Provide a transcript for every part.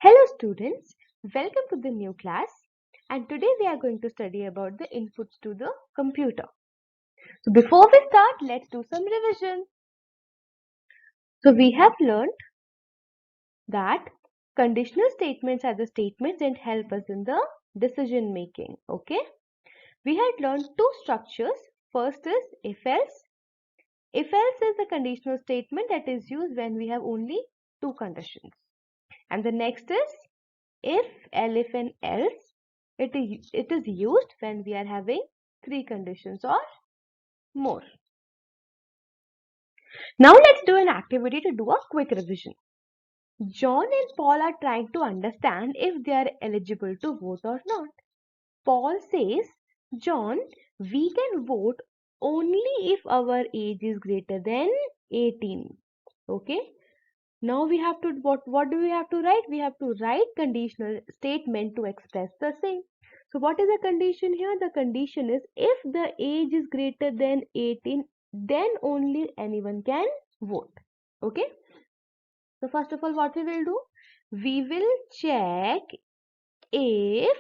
Hello students, welcome to the new class and today we are going to study about the inputs to the computer. So before we start, let's do some revision. So we have learned that conditional statements are the statements that help us in the decision making. Okay, we had learned two structures. First is if else. If else is the conditional statement that is used when we have only two conditions. And the next is if, elif and else. It is used when we are having three conditions or more. Now let's do an activity to do a quick revision. John and Paul are trying to understand if they are eligible to vote or not. Paul says, John, we can vote only if our age is greater than 18. Okay. Now we have to, what do we have to write? We have to write conditional statement to express the same. So what is the condition here? The condition is if the age is greater than 18, then only anyone can vote. Okay. So first of all, what we will do? We will check if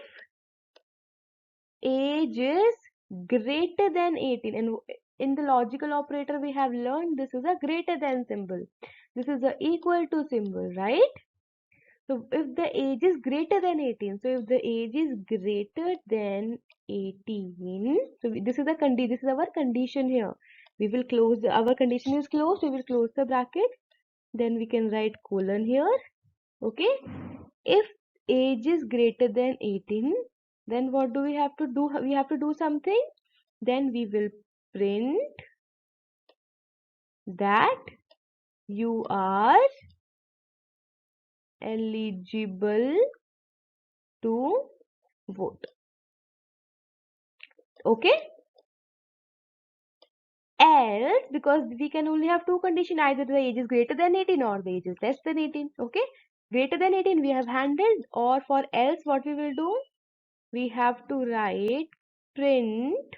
age is greater than 18. And in the logical operator, we have learned this is a greater than symbol. This is a equal to symbol, right? So if the age is greater than 18, so if the age is greater than 18, so this is this is our condition here. We will close our condition is closed. We will close the bracket. Then we can write colon here. Okay. If age is greater than 18, then what do we have to do? We have to do something. Then we will print that you are eligible to vote. Okay. Else, because we can only have two conditions, either the age is greater than 18 or the age is less than 18. Okay, greater than 18 we have handled, or for else what we will do? We have to write print.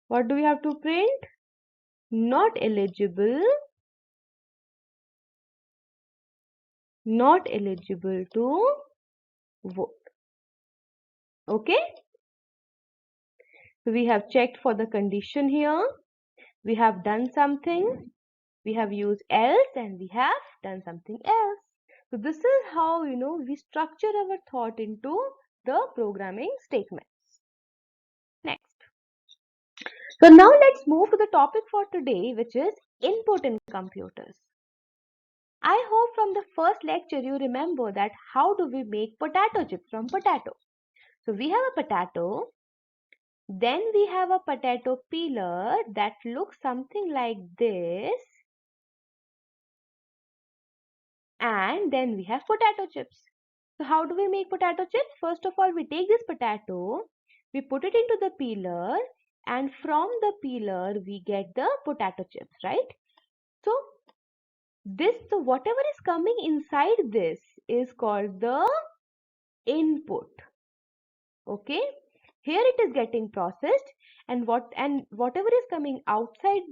What do we have to print? Not eligible, not eligible to vote. Okay, so we have checked for the condition here. We have done something. We have used else and we have done something else. So this is how, we structure our thought into the programming statements. Next. So now let's move to the topic for today, which is input in computers. I hope from the first lecture you remember that how do we make potato chips from potato. So we have a potato, then we have a potato peeler that looks something like this, and then we have potato chips. So how do we make potato chips? First of all, we take this potato, we put it into the peeler, and from the peeler we get the potato chips, right? So so whatever is coming inside this is called the input. Okay, here it is getting processed, and whatever is coming outside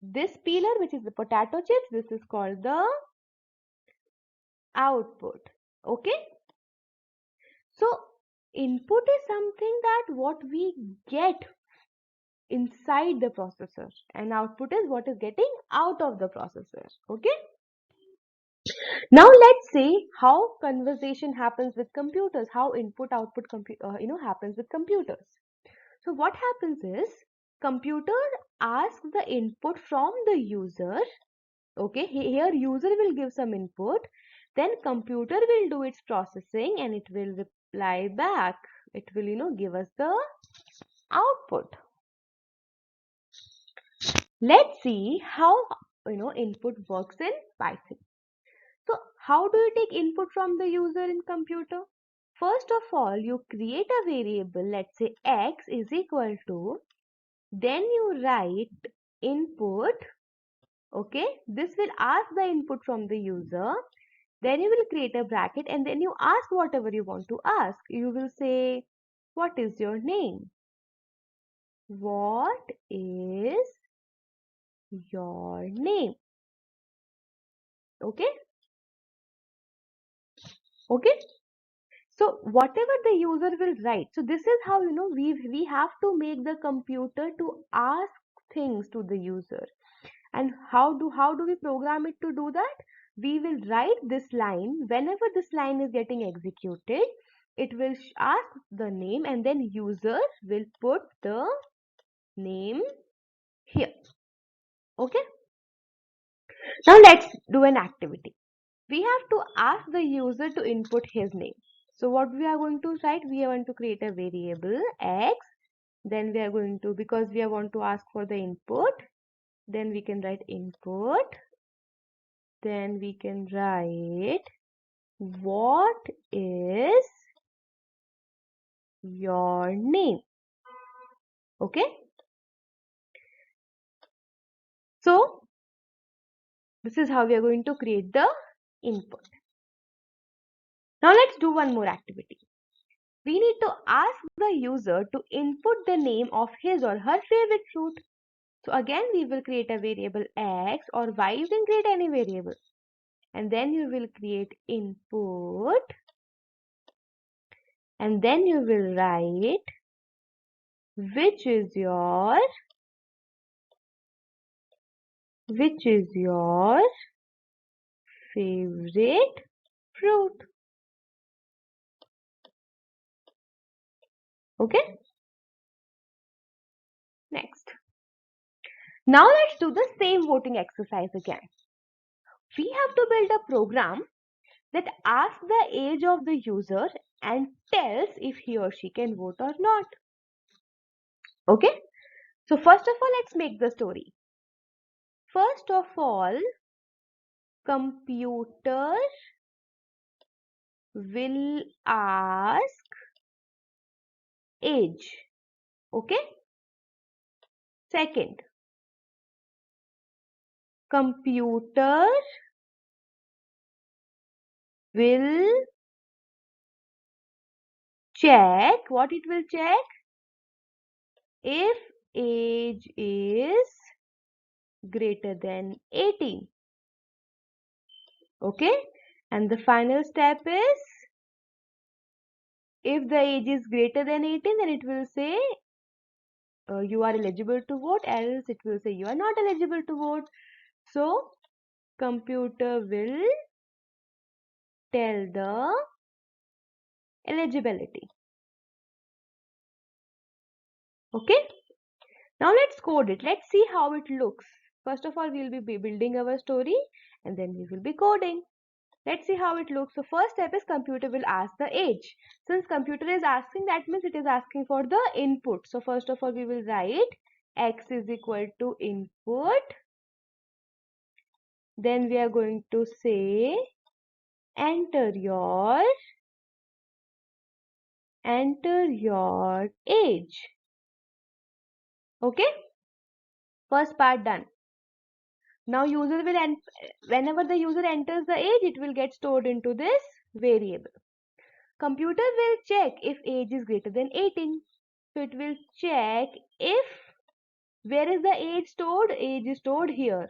this peeler, which is the potato chips, this is called the output. Okay, so input is something that what we get inside the processor, and output is what is getting out of the processor. Okay, now let's see how conversation happens with computers, how input output happens with computers. So what happens is computer asks the input from the user. Okay, here user will give some input, then computer will do its processing and it will reply back. It will give us the output. Let's see how input works in Python. So how do you take input from the user in computer? First of all, you create a variable, let's say x is equal to, then you write input. Okay, this will ask the input from the user. Then you will create a bracket and then you ask whatever you want to ask. You will say, what is your name? What is your name? Okay. Okay. So whatever the user will write, so this is how we have to make the computer to ask things to the user. And how do we program it to do that? We will write this line. Whenever this line is getting executed, it will ask the name, and then user will put the name here. Okay. Now let's do an activity. We have to ask the user to input his name. So what we are going to write? We are going to create a variable x. Then we are going to, because we want to ask for the input, then we can write input. Then we can write what is your name. Okay. So this is how we are going to create the input. Now let's do one more activity. We need to ask the user to input the name of his or her favorite fruit. So again, we will create a variable x or y. You can create any variable. And then you will create input. And then you will write which is your favorite fruit. Okay. Next. Now let's do the same voting exercise again. We have to build a program that asks the age of the user and tells if he or she can vote or not. Okay. So first of all, let's make the story. First of all, computer will ask age. Okay. Second, computer will check. What it will check? If age is greater than 18. Okay. And the final step is, if the age is greater than 18, then it will say you are eligible to vote, else it will say you are not eligible to vote. So computer will tell the eligibility. Okay. Now let's code it. Let's see how it looks. First of all, we will be building our story and then we will be coding. Let's see how it looks. So first step is computer will ask the age. Since computer is asking, that means it is asking for the input. So first of all, we will write x is equal to input. Then we are going to say enter your age. Okay. First part done. Now user will whenever the user enters the age, it will get stored into this variable. Computer will check if age is greater than 18. So it will check if, where is the age stored? Age is stored here.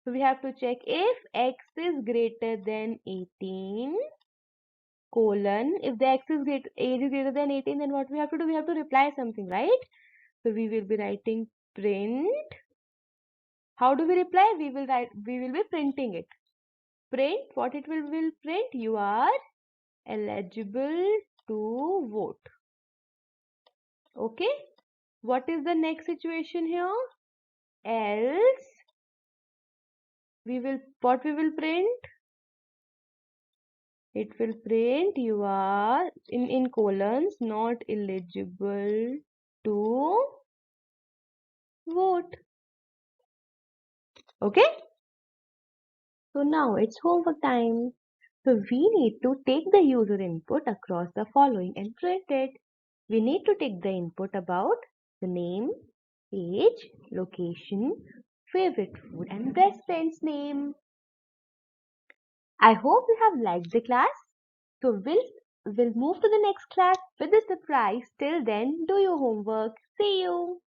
So we have to check if x is greater than 18 colon. If the age is greater than 18, then what we have to do? We have to reply something, right? So we will be writing print. How do we reply? We will be printing it. Print, what it will print? You are eligible to vote. Okay. What is the next situation here? Else we will print? It will print you are in colons not eligible to vote. Okay. So now it's homework time. So we need to take the user input across the following and print it. We need to take the input about the name, age, location, favorite food and best friend's name. I hope you have liked the class. So we'll move to the next class with a surprise. Till then, do your homework. See you.